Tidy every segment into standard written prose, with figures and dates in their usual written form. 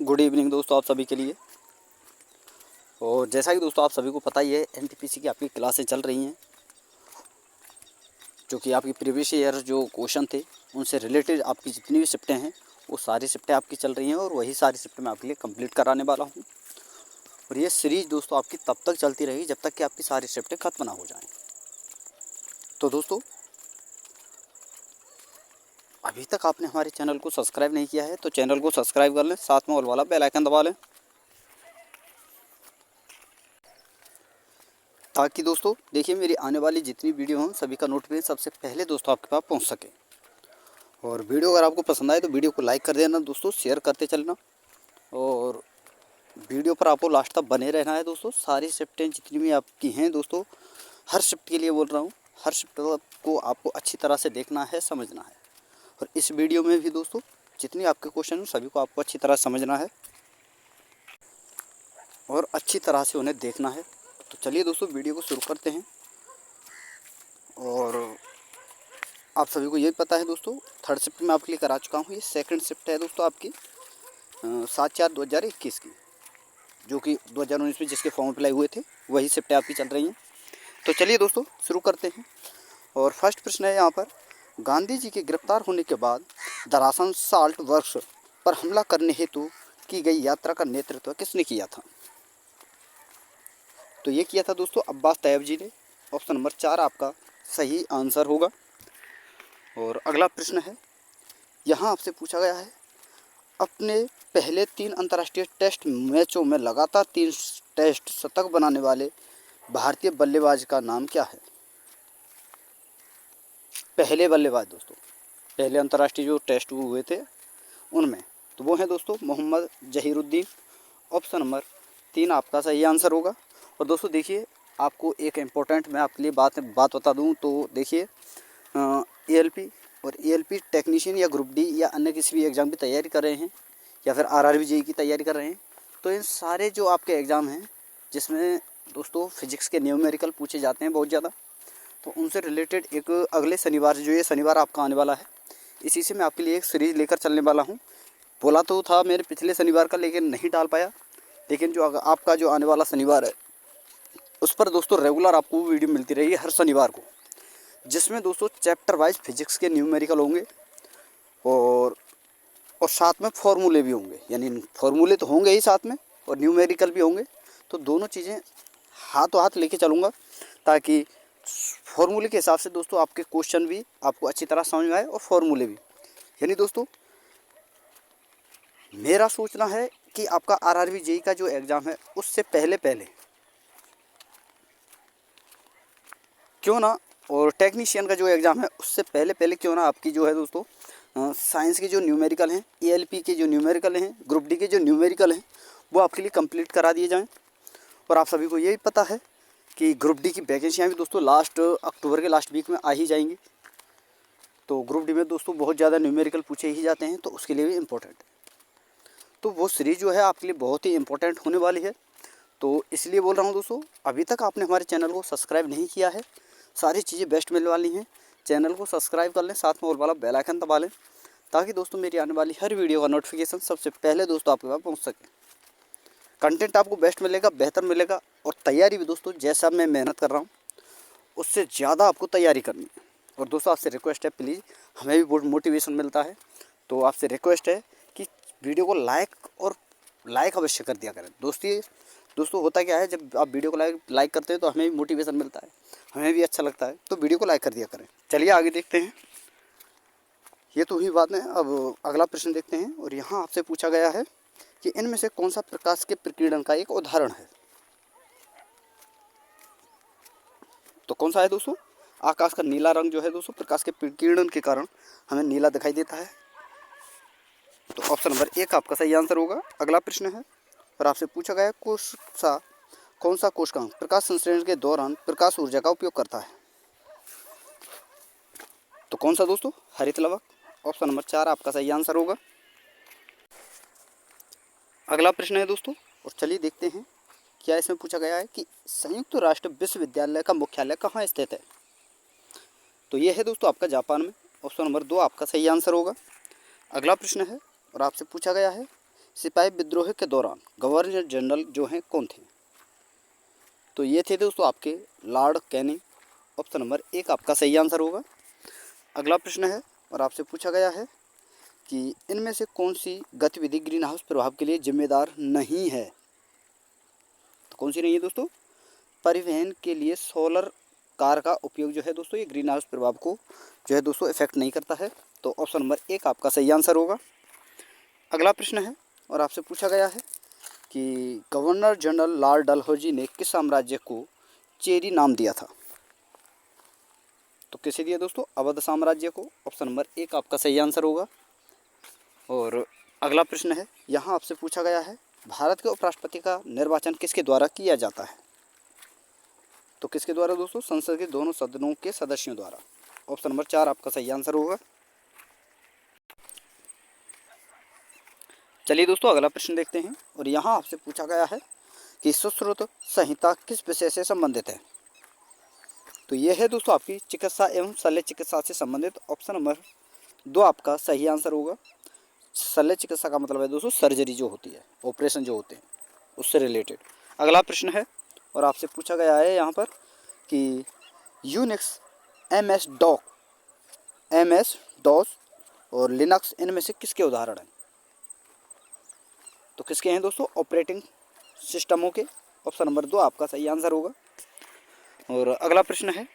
Good evening दोस्तों आप सभी के लिए। और जैसा कि दोस्तों आप सभी को पता ही है, एनटीपीसी की आपकी क्लासें चल रही हैं, जो कि आपकी प्रीवियस ईयर जो क्वेश्चन थे उनसे रिलेटेड आपकी जितनी भी शिफ्टें हैं वो सारी शिफ्टें आपकी चल रही हैं और वही सारी शिफ्टें मैं आपके लिए कंप्लीट कराने वाला हूँ। और ये सीरीज़ दोस्तों आपकी तब तक चलती रहेगी जब तक कि आपकी सारी शिफ्टें खत्म ना हो जाएँ। तो दोस्तों अभी तक आपने हमारे चैनल को सब्सक्राइब नहीं किया है तो चैनल को सब्सक्राइब कर लें, साथ में ऑल वाला बेल आइकन दबा लें, ताकि दोस्तों देखिए मेरी आने वाली जितनी वीडियो हों सभी का नोटिफिकेशन सबसे पहले दोस्तों आपके पास पहुंच सके। और वीडियो अगर आपको पसंद आए तो वीडियो को लाइक कर देना दोस्तों, शेयर करते चलना और वीडियो पर आपको लास्ट तक बने रहना है दोस्तों। सारी शिफ्टें जितनी भी आपकी हैं दोस्तों, हर शिफ्ट के लिए बोल रहा हूँ, हर शिफ्ट को आपको अच्छी तरह से देखना है, समझना है। और इस वीडियो में भी दोस्तों जितनी आपके क्वेश्चन हैं सभी को आपको अच्छी तरह समझना है और अच्छी तरह से उन्हें देखना है। तो चलिए दोस्तों वीडियो को शुरू करते हैं। और आप सभी को ये पता है दोस्तों, थर्ड शिफ्ट में आपके लिए करा चुका हूँ। ये सेकंड शिफ्ट है दोस्तों आपकी 7/4/2021 की, जो कि 2019 में जिसके फॉर्म अप्लाई हुए थे वही शिफ्टें आपकी चल रही हैं। तो चलिए दोस्तों शुरू करते हैं। और फर्स्ट प्रश्न है यहाँ पर, गांधी जी के गिरफ्तार होने के बाद दरासन साल्ट वर्क्स पर हमला करने हेतु की गई यात्रा का नेतृत्व किसने किया था? तो ये किया था दोस्तों अब्बास तैयब जी ने। ऑप्शन नंबर 4 आपका सही आंसर होगा। और अगला प्रश्न है, यहाँ आपसे पूछा गया है, अपने पहले 3 अंतर्राष्ट्रीय टेस्ट मैचों में लगातार 3 टेस्ट शतक बनाने वाले भारतीय बल्लेबाज का नाम क्या है? पहले बल्लेबाज दोस्तों, पहले अंतर्राष्ट्रीय जो टेस्ट हुए थे उनमें, तो वो हैं दोस्तों मोहम्मद जहीरुद्दीन। ऑप्शन नंबर 3 आपका सही आंसर होगा। और दोस्तों देखिए आपको एक इम्पोर्टेंट मैं आपके लिए बात बता दूं तो देखिए, एएलपी और एएलपी टेक्नीशियन या ग्रुप डी या अन्य किसी भी एग्ज़ाम की तैयारी कर रहे हैं या फिर आरआरबी जेईई की तैयारी कर रहे हैं, तो इन सारे जो आपके एग्ज़ाम हैं जिसमें दोस्तों फिजिक्स के न्यूमेरिकल पूछे जाते हैं बहुत ज़्यादा, तो उनसे रिलेटेड एक अगले शनिवार, जो ये शनिवार आपका आने वाला है, इसी से मैं आपके लिए एक सीरीज़ लेकर चलने वाला हूँ। बोला तो था मेरे पिछले शनिवार का, लेकिन नहीं डाल पाया। लेकिन जो आपका जो आने वाला शनिवार है उस पर दोस्तों रेगुलर आपको वीडियो मिलती रहेगी हर शनिवार को, जिसमें दोस्तों चैप्टर वाइज फिजिक्स के न्यूमेरिकल होंगे और साथ में फॉर्मूले भी होंगे। यानी फॉर्मूले तो होंगे ही साथ में और न्यूमेरिकल भी होंगे, तो दोनों चीज़ें हाथों हाथ लेके चलूँगा, ताकि फॉर्मूले के हिसाब से दोस्तों आपके क्वेश्चन भी आपको अच्छी तरह समझ में आए और फॉर्मूले भी। यानी दोस्तों मेरा सोचना है कि आपका आरआरबी जेईई का जो एग्ज़ाम है उससे पहले क्यों ना, और टेक्नीशियन का जो एग्ज़ाम है उससे पहले क्यों ना आपकी जो है दोस्तों साइंस के जो न्यूमेरिकल हैं, एएलपी के जो न्यूमेरिकल हैं, ग्रुप डी के जो न्यूमेरिकल हैं, वो आपके लिए कंप्लीट करा दिए जाएं। और आप सभी को यही पता है कि ग्रुप डी की वैकेंसियाँ भी दोस्तों लास्ट अक्टूबर के लास्ट वीक में आ ही जाएंगी। तो ग्रुप डी में दोस्तों बहुत ज़्यादा न्यूमेरिकल पूछे ही जाते हैं, तो उसके लिए भी इम्पोर्टेंट है। तो वो सीरीज़ जो है आपके लिए बहुत ही इम्पोर्टेंट होने वाली है। तो इसलिए बोल रहा हूँ दोस्तों, अभी तक आपने हमारे चैनल को सब्सक्राइब नहीं किया है, सारी चीज़ें बेस्ट मिलने वाली हैं। चैनल को सब्सक्राइब कर लें, साथ में ऑल वाला बेल आइकन दबा लें, ताकि दोस्तों मेरी आने वाली हर वीडियो का नोटिफिकेशन सबसे पहले दोस्तों आपके पास पहुँच सके। कंटेंट आपको बेस्ट मिलेगा, बेहतर मिलेगा, और तैयारी भी दोस्तों जैसा मैं मेहनत कर रहा हूँ उससे ज़्यादा आपको तैयारी करनी है। और दोस्तों आपसे रिक्वेस्ट है, प्लीज़, हमें भी बहुत मोटिवेशन मिलता है, तो आपसे रिक्वेस्ट है कि वीडियो को लाइक अवश्य कर दिया करें दोस्तों होता क्या है, जब आप वीडियो को लाइक करते हैं तो हमें भी मोटिवेशन मिलता है, हमें भी अच्छा लगता है, तो वीडियो को लाइक कर दिया करें। चलिए आगे देखते हैं। ये तो हुई बात है, अब अगला प्रश्न देखते हैं। और यहाँ आपसे पूछा गया है कि इनमें से कौन सा प्रकाश के प्रकीर्णन का एक उदाहरण है? तो कौन सा है दोस्तों? आकाश का नीला रंग जो है दोस्तों प्रकाश के प्रकीर्णन के कारण हमें नीला दिखाई देता है। तो ऑप्शन नंबर 1 आपका सही आंसर होगा। अगला प्रश्न है, और आपसे पूछा गया कौन सा कोशिकांग प्रकाश संश्लेषण के दौरान प्रकाश ऊर्जा का उपयोग करता है? तो कौन सा दोस्तों? हरित लवक। ऑप्शन नंबर 4 आपका सही आंसर होगा। अगला प्रश्न है दोस्तों, और चलिए देखते हैं क्या इसमें पूछा गया है कि संयुक्त राष्ट्र विश्वविद्यालय का मुख्यालय कहाँ स्थित है? तो ये है दोस्तों आपका जापान में। ऑप्शन नंबर 2 आपका सही आंसर होगा। अगला प्रश्न है, और आपसे पूछा गया है सिपाही विद्रोह के दौरान गवर्नर जनरल जो हैं कौन थे? तो ये थे दोस्तों आपके लॉर्ड कैनिंग। ऑप्शन नंबर 1 आपका सही आंसर होगा। अगला प्रश्न है और आपसे पूछा गया है कि इनमें से कौन सी गतिविधि ग्रीन हाउस प्रभाव के लिए जिम्मेदार नहीं है? तो कौन सी नहीं है दोस्तों? परिवहन के लिए सोलर कार का उपयोग जो है दोस्तों, ये ग्रीन हाउस प्रभाव को जो है दोस्तों इफेक्ट नहीं करता है। तो ऑप्शन नंबर 1 आपका सही आंसर होगा। अगला प्रश्न है और आपसे पूछा गया है कि गवर्नर जनरल लॉर्ड डलहौजी ने किस साम्राज्य को चेरी नाम दिया था? तो किसे दिया दोस्तों? अवध साम्राज्य को। ऑप्शन नंबर 1 आपका सही आंसर होगा। और अगला प्रश्न है, यहाँ आपसे पूछा गया है भारत के उपराष्ट्रपति का निर्वाचन किसके द्वारा किया जाता है? तो किसके द्वारा दोस्तों? संसद के दोनों सदनों के सदस्यों द्वारा। ऑप्शन नंबर 4 आपका सही आंसर होगा। चलिए दोस्तों अगला प्रश्न देखते हैं और यहाँ आपसे पूछा गया है कि सुश्रुत संहिता किस विषय से संबंधित है? तो ये है दोस्तों आपकी चिकित्सा एवं शल्य चिकित्सा से संबंधित। ऑप्शन नंबर 2 आपका सही आंसर होगा। शल्य चिकित्सा का मतलब है दोस्तों सर्जरी जो होती है, ऑपरेशन जो होते हैं, उससे रिलेटेड। अगला प्रश्न है और आपसे पूछा गया है यहाँ पर कि यूनिक्स, एमएस डॉस और लिनक्स इनमें से किसके उदाहरण हैं? तो किसके हैं दोस्तों? ऑपरेटिंग सिस्टमों के। ऑप्शन नंबर 2 आपका सही आंसर होगा। और अगला प्रश्न है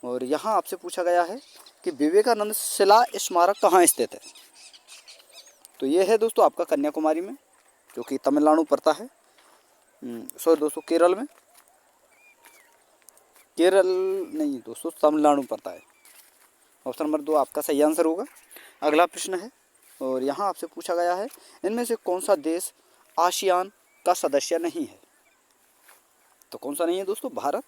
और यहाँ आपसे पूछा गया है कि विवेकानंद शिला स्मारक कहाँ स्थित है? तो ये है दोस्तों आपका कन्याकुमारी में, जो कि तमिलनाडु पड़ता है। सॉरी दोस्तों, केरल में, केरल नहीं दोस्तों, तमिलनाडु पड़ता है। ऑप्शन नंबर 2 आपका सही आंसर होगा। अगला प्रश्न है और यहाँ आपसे पूछा गया है इनमें से कौन सा देश आसियान का सदस्य नहीं है? तो कौन सा नहीं है दोस्तों? भारत।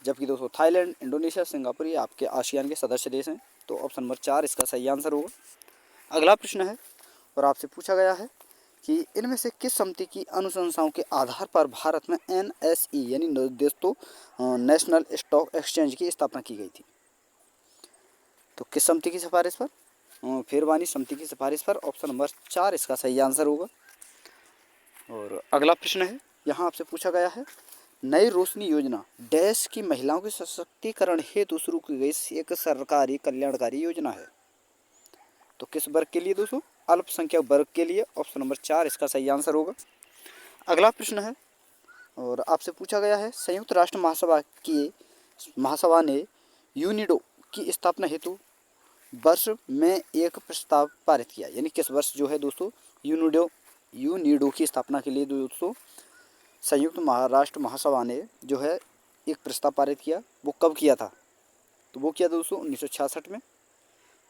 जबकि दोस्तों थाईलैंड, इंडोनेशिया, सिंगापुर ये आपके आसियान के सदस्य देश हैं। तो ऑप्शन नंबर 4 इसका सही आंसर होगा। अगला प्रश्न है और आपसे पूछा गया है कि इनमें से किस समिति की अनुशंसाओं के आधार पर भारत में NSE यानी दोस्तों नेशनल स्टॉक एक्सचेंज की स्थापना की गई थी? तो किस समिति की सिफारिश पर? फिरवानी समिति की सिफारिश पर। ऑप्शन नंबर 4 इसका सही आंसर होगा। और अगला प्रश्न है, यहाँ आपसे पूछा गया है नई रोशनी योजना देश की महिलाओं के सशक्तिकरण हेतु शुरू की गई एक सरकारी कल्याणकारी योजना है। तो किस वर्ग के लिए दोस्तों? अल्पसंख्यक वर्ग के लिए। ऑप्शन नंबर 4 इसका सही आंसर होगा। अगला प्रश्न है और आपसे पूछा गया है संयुक्त राष्ट्र महासभा ने यूनिडो की स्थापना हेतु वर्ष में एक प्रस्ताव पारित किया, यानी किस वर्ष जो है दोस्तों यूनिडो की स्थापना के लिए दोस्तों संयुक्त राष्ट्र महासभा ने जो है एक प्रस्ताव पारित किया? वो कब किया था? तो वो किया दोस्तों 1966 में।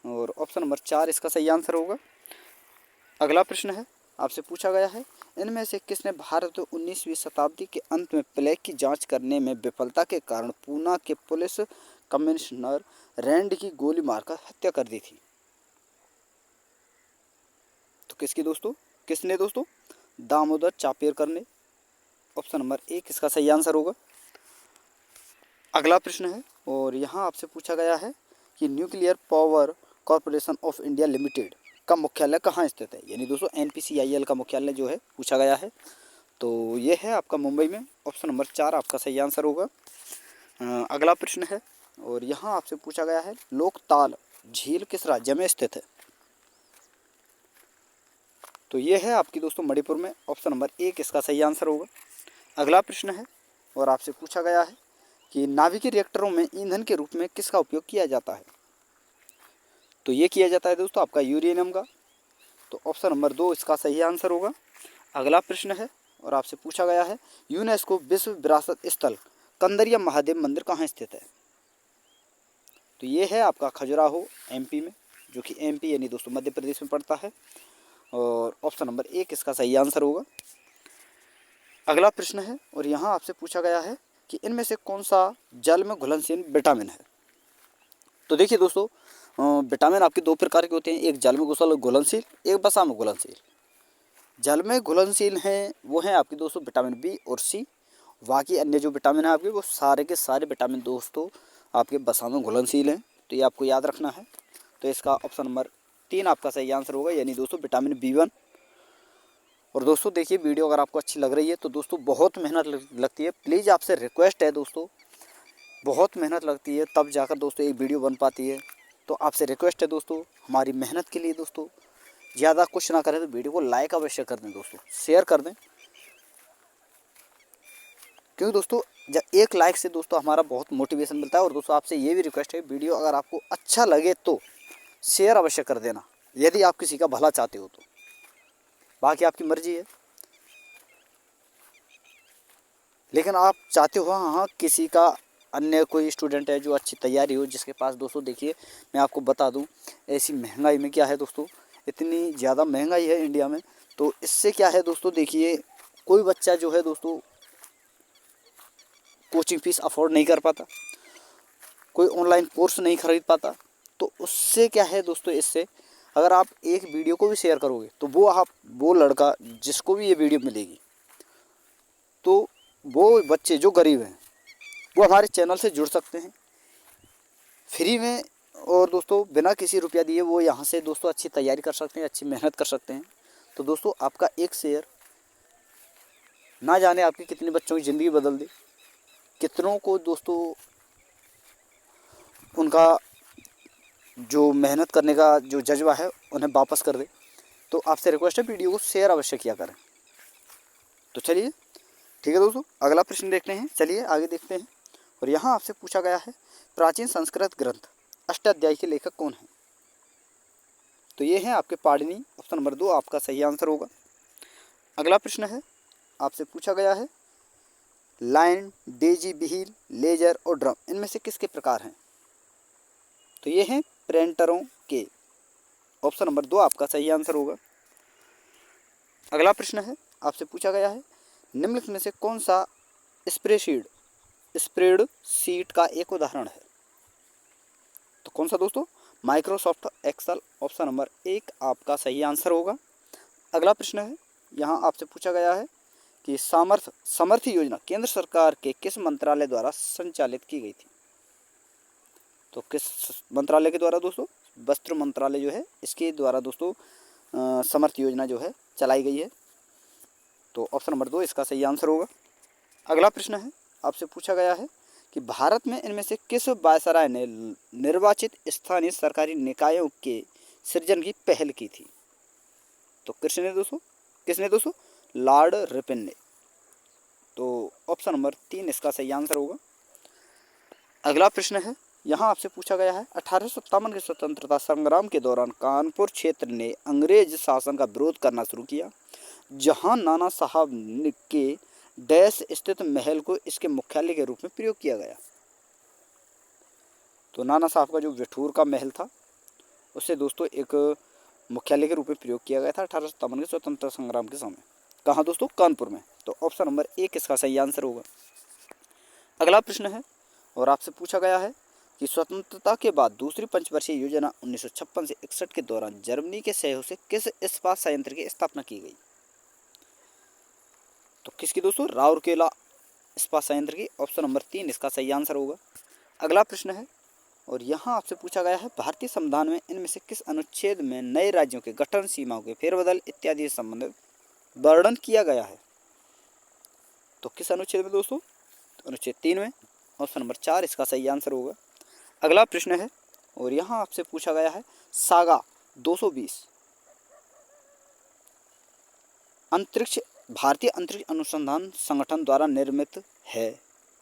और ऑप्शन नंबर 4 इसका सही आंसर होगा। अगला प्रश्न है, आपसे पूछा गया है इनमें से किसने भारत में 19वीं शताब्दी के अंत में प्लेग की जांच करने में विफलता के कारण पूना के पुलिस कमिश्नर रैंड की गोली मारकर हत्या कर दी थी? तो किसकी दोस्तों? किसने दोस्तों? दामोदर चापेरकर ने। ऑप्शन नंबर 1 इसका सही आंसर होगा। अगला प्रश्न है और यहाँ आपसे पूछा गया है कि nuclear power corporation of India limited का मुख्यालय कहाँ स्थित है? यानी दोस्तों NPCIL का मुख्यालय जो है पूछा गया है। तो ये है आपका मुंबई में। ऑप्शन नंबर 4 आपका सही आंसर होगा। अगला प्रश्न है और यहाँ आपसे पूछा गया है लोकताल झील किस राज्य में स्थित है? तो ये है आपकी दोस्तों मणिपुर में। ऑप्शन नंबर 1 इसका सही आंसर होगा। अगला प्रश्न है और आपसे पूछा गया है कि नाभिकीय रिएक्टरों में ईंधन के रूप में किसका उपयोग किया जाता है? तो ये किया जाता है दोस्तों आपका यूरेनियम का। तो ऑप्शन नंबर 2 इसका सही आंसर होगा। अगला प्रश्न है और आपसे पूछा गया है यूनेस्को विश्व विरासत स्थल कंदरिया महादेव मंदिर कहाँ स्थित है? तो ये है आपका खजुराहो MP में, जो कि MP यानी दोस्तों मध्य प्रदेश में पड़ता है। और ऑप्शन नंबर 1 इसका सही आंसर होगा। अगला प्रश्न है और यहाँ आपसे पूछा गया है कि इनमें से कौन सा जल में घुलनशील विटामिन है? तो देखिए दोस्तों विटामिन आपके 2 प्रकार के होते हैं, एक जल में घुलनशील, एक वसा में घुलनशील। जल में घुलनशील हैं वो हैं आपके दोस्तों विटामिन B और C। बाकी अन्य जो विटामिन है आपके वो सारे के सारे विटामिन दोस्तों आपके वसा में घुलनशील हैं। तो ये आपको याद रखना है। तो इसका ऑप्शन नंबर 3 आपका सही आंसर होगा, यानी दोस्तों विटामिन B1। और दोस्तों देखिए, वीडियो अगर आपको अच्छी लग रही है तो दोस्तों बहुत मेहनत लगती है। प्लीज़ आपसे रिक्वेस्ट है दोस्तों, बहुत मेहनत लगती है तब जाकर दोस्तों एक वीडियो बन पाती है। तो आपसे रिक्वेस्ट है दोस्तों, हमारी मेहनत के लिए दोस्तों ज़्यादा कुछ ना करें तो वीडियो को लाइक अवश्य कर दें दोस्तों, शेयर कर दें, क्योंकि दोस्तों जब एक लाइक से दोस्तों हमारा बहुत मोटिवेशन मिलता है। और दोस्तों आपसे ये भी रिक्वेस्ट है, वीडियो अगर आपको अच्छा लगे तो शेयर अवश्य कर देना, यदि आप किसी का भला चाहते हो तो। बाकी आपकी मर्जी है, लेकिन आप चाहते हो हाँ किसी का अन्य कोई स्टूडेंट है जो अच्छी तैयारी हो, जिसके पास दोस्तों देखिए मैं आपको बता दूं, ऐसी महंगाई में क्या है दोस्तों, इतनी ज़्यादा महंगाई है इंडिया में, तो इससे क्या है दोस्तों देखिए, कोई बच्चा जो है दोस्तों कोचिंग फीस अफोर्ड नहीं कर पाता, कोई ऑनलाइन कोर्स नहीं खरीद पाता। तो उससे क्या है दोस्तों, इससे अगर आप एक वीडियो को भी शेयर करोगे तो वो लड़का जिसको भी ये वीडियो मिलेगी, तो वो बच्चे जो गरीब हैं वो हमारे चैनल से जुड़ सकते हैं फ्री में, और दोस्तों बिना किसी रुपया दिए वो यहाँ से दोस्तों अच्छी तैयारी कर सकते हैं, अच्छी मेहनत कर सकते हैं। तो दोस्तों आपका एक शेयर ना जाने आपके कितने बच्चों की ज़िंदगी बदल दे, कितनों को दोस्तों उनका जो मेहनत करने का जो जज्बा है उन्हें वापस कर दे। तो आपसे रिक्वेस्ट है, वीडियो को शेयर अवश्य किया करें। तो चलिए ठीक है दोस्तों, अगला प्रश्न देखते हैं, चलिए आगे देखते हैं। और यहाँ आपसे पूछा गया है, प्राचीन संस्कृत ग्रंथ अष्टाध्यायी के लेखक कौन है? तो ये हैं आपके पाणिनि, ऑप्शन नंबर 2 आपका सही आंसर होगा। अगला प्रश्न है, आपसे पूछा गया है, लाइन, डेजी, व्हील, लेजर और ड्रम इनमें से किसके प्रकार हैं? तो ये हैं प्रिंटरों के, ऑप्शन नंबर 2 आपका सही आंसर होगा। अगला प्रश्न है, आपसे पूछा गया है, निम्नलिखित में से कौन सा स्प्रेडशीट का एक उदाहरण है? तो कौन सा दोस्तों? माइक्रोसॉफ्ट एक्सेल, ऑप्शन नंबर 1 आपका सही आंसर होगा। अगला प्रश्न है, यहाँ आपसे पूछा गया है कि समर्थी योजना केंद्र सरकार के किस मंत्रालय द्वारा संचालित की गई थी? तो किस मंत्रालय के द्वारा दोस्तों? वस्त्र मंत्रालय जो है इसके द्वारा दोस्तों समर्थ योजना जो है चलाई गई है। तो ऑप्शन नंबर 2 इसका सही आंसर होगा। अगला प्रश्न है, आपसे पूछा गया है कि भारत में इनमें से किस वायसराय ने निर्वाचित स्थानीय सरकारी निकायों के सृजन की पहल की थी? तो किसने दोस्तों? लॉर्ड रिपन ने। तो ऑप्शन नंबर 3 इसका सही आंसर होगा। अगला प्रश्न है, यहाँ आपसे पूछा गया है, 1857 के स्वतंत्रता संग्राम के दौरान कानपुर क्षेत्र ने अंग्रेज शासन का विरोध करना शुरू किया, जहाँ नाना साहब के डैश स्थित महल को इसके मुख्यालय के रूप में प्रयोग किया गया। तो नाना साहब का जो विठूर का महल था उसे दोस्तों एक मुख्यालय के रूप में प्रयोग किया गया था 1857 के स्वतंत्रता संग्राम के समय। कहाँ दोस्तों? कानपुर में। तो ऑप्शन नंबर 1 इसका सही आंसर होगा। अगला प्रश्न है, और आपसे पूछा गया है कि स्वतंत्रता के बाद दूसरी पंचवर्षीय योजना 1956 से 61 के दौरान जर्मनी के सहयोग से किस इस्पात संयंत्र की स्थापना की गई? तो किसकी दोस्तों? राउरकेला इस्पात संयंत्र की, ऑप्शन नंबर 3 इसका सही आंसर होगा। अगला प्रश्न है, और यहाँ आपसे पूछा गया है, भारतीय संविधान में इनमें से किस अनुच्छेद में नए राज्यों के गठन, सीमाओं के फेरबदल इत्यादि से संबंधित वर्णन किया गया है? तो किस अनुच्छेद में दोस्तों? अनुच्छेद 3 में, ऑप्शन नंबर 4 इसका सही आंसर होगा। अगला प्रश्न है, और यहाँ आपसे पूछा गया है, सागा 220 भारतीय अंतरिक्ष अनुसंधान संगठन द्वारा निर्मित है,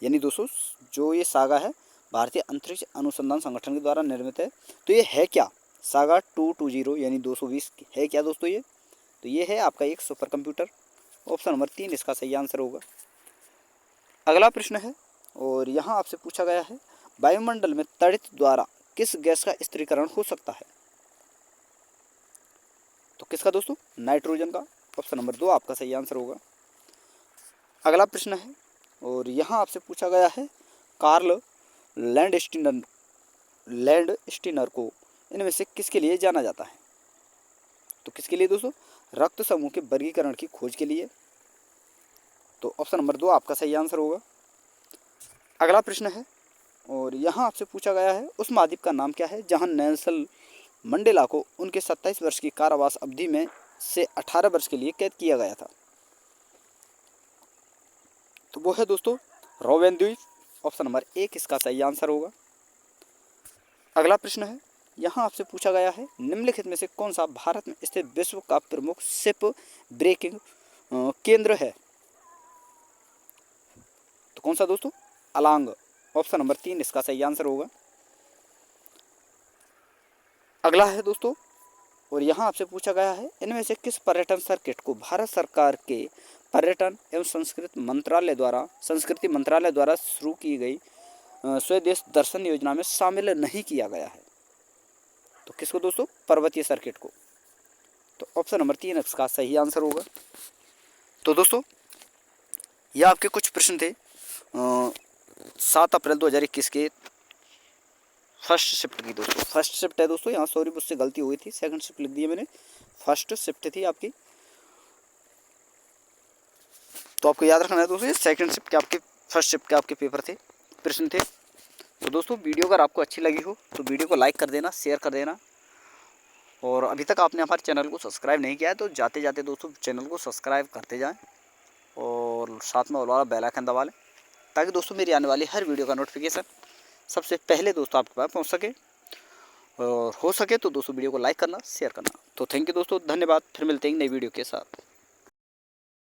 यानी दोस्तों जो ये सागा है भारतीय अंतरिक्ष अनुसंधान संगठन के द्वारा निर्मित है। तो ये है क्या? सागा 220 यानी 220 है क्या दोस्तों ये? तो ये है आपका एक सुपर कंप्यूटर, ऑप्शन नंबर 3 इसका सही आंसर होगा। अगला प्रश्न है, और यहाँ आपसे पूछा गया है, वायुमंडल में तड़ित द्वारा किस गैस का स्थिरीकरण हो सकता है? तो किसका दोस्तों? नाइट्रोजन का, ऑप्शन नंबर 2 आपका सही आंसर होगा। अगला प्रश्न है, और यहाँ आपसे पूछा गया है, कार्ल लैंडस्टीनर को इनमें से किसके लिए जाना जाता है? तो किसके लिए दोस्तों? रक्त समूह के वर्गीकरण की खोज के लिए। तो ऑप्शन नंबर 2 आपका सही आंसर होगा। अगला प्रश्न है, और यहाँ आपसे पूछा गया है, उस महाद्वीप का नाम क्या है जहाँ नेल्सन मंडेला को उनके 27 वर्ष की कारावास अवधि में से 18 वर्ष के लिए कैद किया गया था? तो वो है दोस्तों रोवेन द्वीप। ऑप्शन नंबर 1 इसका सही आंसर होगा। अगला प्रश्न है, यहाँ आपसे पूछा गया है निम्नलिखित में से कौन सा भारत में स्थित विश्व का प्रमुख शिप ब्रेकिंग केंद्र है? तो कौन सा दोस्तों? अलांग। ऑप्शन नंबर 3 इसका सही आंसर होगा। अगला है दोस्तों, और यहाँ आपसे पूछा गया है इनमें से किस पर्यटन सर्किट को भारत सरकार के पर्यटन एवं संस्कृति मंत्रालय द्वारा शुरू की गई स्वदेश दर्शन योजना में शामिल नहीं किया गया है? तो किसको दोस्तों? पर्वतीय सर्किट को। तो ऑप्शन नंबर 3 इसका सही आंसर होगा। तो दोस्तों यह आपके कुछ प्रश्न थे 7 अप्रैल 2021 के फर्स्ट शिफ्ट की। दोस्तों फर्स्ट शिफ्ट है दोस्तों, यहाँ सॉरी मुझसे गलती हुई थी, सेकंड शिफ्ट लिख दी मैंने, फर्स्ट शिफ्ट थी आपकी। तो आपको याद रखना है दोस्तों, ये सेकंड शिफ्ट के आपके फर्स्ट शिफ्ट के आपके पेपर थे, प्रश्न थे। तो दोस्तों वीडियो अगर आपको अच्छी लगी हो तो वीडियो को लाइक कर देना, शेयर कर देना, और अभी तक आपने हमारे चैनल को सब्सक्राइब नहीं किया है तो जाते जाते दोस्तों चैनल को सब्सक्राइब करते जाएं और साथ में ऑल वाला बेल आइकन दबा लें, ताकि दोस्तों मेरी आने वाली हर वीडियो का नोटिफिकेशन सबसे पहले दोस्तों आपके पास पहुंच सके। और हो सके तो दोस्तों वीडियो को लाइक करना, शेयर करना। तो थैंक यू दोस्तों, धन्यवाद। फिर मिलते हैं नई वीडियो के साथ।